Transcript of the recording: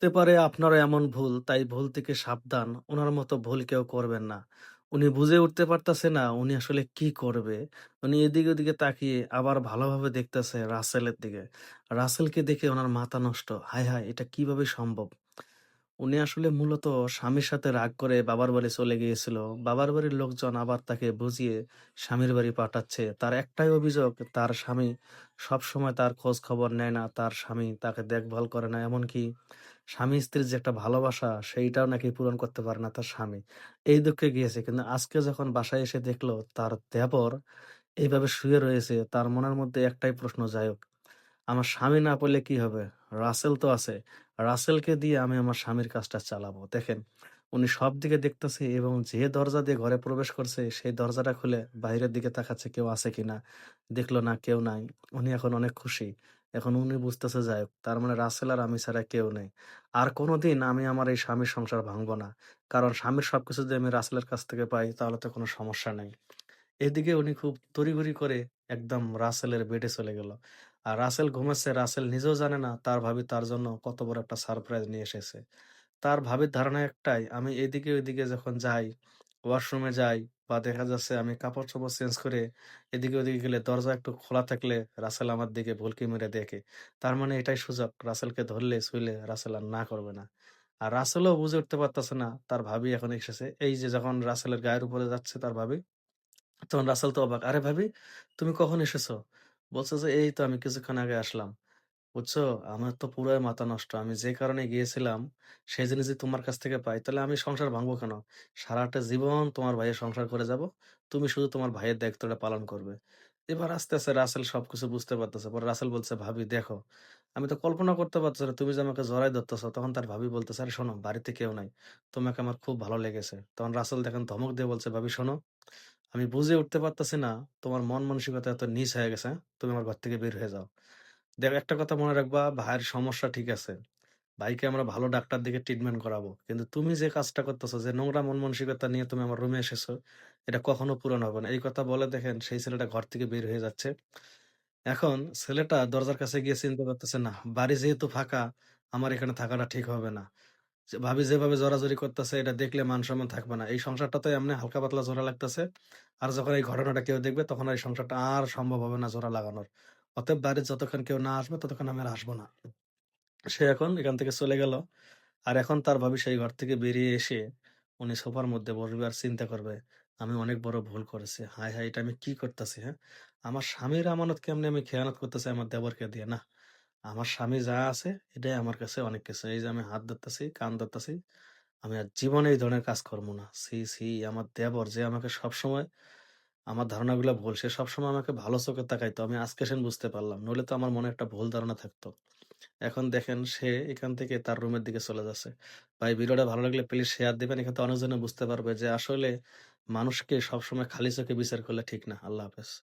হতে পারে আপনারও এমন ভুল, তাই ভুল থেকে সাবধান। উনার মতো ভুল কেউ করবেন না। উনি বুঝে উঠতে পারতেছে না উনি আসলে কি করবে। উনি এদিকে ওদিকে তাকিয়ে আবার ভালোভাবে দেখতেছে রাসেলের দিকে। রাসেলকে দেখে উনার মাথা নষ্ট। হায়, হায়! এটা কিভাবে সম্ভব? উনি আসলে মূলত স্বামীর সাথে রাগ করে বাবার বাড়ি চলে গিয়েছিল। বাবার বাড়ির লোকজন আবার তাকে বুঝিয়ে স্বামীর বাড়ি পাঠাচ্ছে। তার একটাই অভিযোগ, তার স্বামী সবসময় তার খোঁজ খবর নেয় না। তার স্বামী তাকে দেখভাল করে না। এমনকি স্বামী-স্ত্রীর যে একটা ভালোবাসা সেইটাও নাকি পূরণ করতে পারে না তার স্বামী। এই দুঃখে গিয়েছে। কিন্তু আজকে যখন বাসায় এসে দেখলো তার দেবর এইভাবে শুয়ে রয়েছে, তার মনের মধ্যে একটাই প্রশ্ন, যাই হোক, আমার স্বামী না পেলে কি হবে? রাসেল তো আছে। রাসেলকে দিয়ে আমি আমার স্বামীর কাজটা চালাবো। দেখেন, উনি সব দিকে দেখতেছে এবং যে দরজা দিয়ে ঘরে প্রবেশ করছে, সেই দরজাটা খুলে বাইরের দিকে তাকাচ্ছে কেউ আছে কিনা। দেখলো না, কেউ নাই। উনি এখন অনেক খুশি। এখন উনি বুঝতেছে, যাই হোক, তার মানে রাসেল আর আমি ছাড়া কেউ নেই। আর কোনদিন আমি আমার এই স্বামীর সংসার ভাঙবো না। কারণ স্বামীর সবকিছু যদি আমি রাসেলের কাছ থেকে পাই তাহলে তো কোনো সমস্যা নাই। এদিকে উনি খুব তড়িঘড়ি করে একদম রাসেলের বেডে চলে গেল। আর রাসেল ঘুমাচ্ছে, রাসেল নিজেও জানে না তার ভাবি তার জন্য কত বড় একটা সারপ্রাইজ নিয়ে এসেছে। তার ভাবির ধারণা একটাই, আমি এদিকে ওইদিকে যখন যাই, ওয়াশরুমে যাই বা দেখা যাচ্ছে আমি কাপড়-চোপড় চেঞ্জ করে এদিকে ওদিকে গেলে দরজা একটু খোলা থাকলে রাসেল আমার দিকে ভুলকি মেরে দেখে। তার মানে এটাই সুযোগ, রাসেলকে ধরলে ছুইলে রাসেল আর না করবে না। আর রাসেলও বুঝে উঠতে পারতেছে না তার ভাবি এখন এসেছে। এই যে যখন রাসেলের গায়ের উপরে যাচ্ছে তার ভাবি, তখন রাসেল তো অবাক। "আরে ভাবি, তুমি কখন এসেছো?" বলছে যে, "এই তো আমি কিছুক্ষণ আগে আসলাম।" বুঝছো? আমার তো পুরাই মাথা নষ্ট। আমি যে কারণে গিয়েছিলাম, সেই জিনিস যদি তোমার কাছ থেকে পাই, তাহলে আমি সংসার ভাঙবো কেন? সারাটা জীবন তোমার ভাইয়ের সংসার করে যাবো। তুমি শুধু তোমার ভাইয়ের দায়িত্বটা পালন করবে। এবার আস্তে, আস্তে রাসেল সবকিছু বুঝতে পারতেছে। পরে রাসেল বলছে, "ভাবি দেখো, আমি তো কল্পনা করতে পারতেছি না তুমি যে আমাকে জড়ায় ধরতেছো।" তখন তার ভাবি বলতেছে, "আরে শোনো, বাড়িতে কেউ নাই। তোমাকে আমার খুব ভালো লেগেছে।" তখন রাসেল দেখেন ধমক দিয়ে বলছে, "ভাবি শোনো, আমি বুঝে উঠতে পারতেছি না তোমার মন মানসিকতা এত নিচ হয়ে গেছে, হ্যাঁ? তুমি আমার ঘর থেকে বের হয়ে যাও।" দেখো, একটা কথা মনে রাখবা, ভাইয়ের সমস্যা ঠিক আছে। ভাইকে আমরা ভালো ডাক্তার দেখে ট্রিটমেন্ট করাবো। কিন্তু তুমি যে কাজটা করতেছো, যে নোংরা মন মানসিকতা নিয়ে তুমি আমার রুমে এসেছো, এটা কখনো পূরণ হবে না। এই কথা বলে দেখেন সেই ছেলেটা ঘর থেকে বের হয়ে যাচ্ছে। এখন ছেলেটা দরজার কাছে গিয়ে চিন্তা করতেছে, না, বাড়ি যেহেতু ফাঁকা, আমার এখানে থাকাটা ঠিক হবে না। যে ভাবি যেভাবে জোরাজুরি করতেছে এটা দেখলে মান-সম্মান থাকবে না। এই সংসারটা তো এমনি হালকা পাতলা জোড়া লাগতেছে। আর যখন এই ঘটনাটা কেউ দেখবে তখন আর এই সংসারটা আর সম্ভব হবে না জোড়া লাগানোর। অতএব বাড়ির যতক্ষণ কেউ না আসবে ততক্ষণ আমি আর আসবো না। সে এখন এখান থেকে চলে গেল। আর এখন তার ভাবি সেই ঘর থেকে বেরিয়ে এসে উনি সোফার মধ্যে বসবে আর চিন্তা করবে, আমি অনেক বড় ভুল করেছি। হায়, হায়! এটা আমি কি করতেছি, হ্যাঁ? আমার স্বামীর আমানত কেমনে আমি খেয়ানত করতেছি আমার দেবরকে দিয়ে। না, আমার স্বামী যা আছে এটাই আমার কাছে অনেক কিছু। এই যে আমি হাত ধরতেছি, কান ধরতেছি, আমি আর জীবনে এই ধরনের কাজ করব না। ছি, ছি! আমার দেবর যে আমাকে সবসময় আমার ধারণাগুলা ভুল। সে সবসময় আমাকে ভালো চোখে তাকাইতো। আমি আজকে সেন বুঝতে পারলাম। নইলে তো আমার মনে একটা ভুল ধারণা থাকতো। এখন দেখেন সে এখান থেকে তার রুমের দিকে চলে যাচ্ছে। ভাই, ভিডিওটা ভালো লাগলে প্লিজ শেয়ার দিবেন। এখান থেকে অনেকজনে বুঝতে পারবে যে আসলে মানুষকে সবসময় খালি চোখে বিচার করলে ঠিক না। আল্লাহ হাফেজ।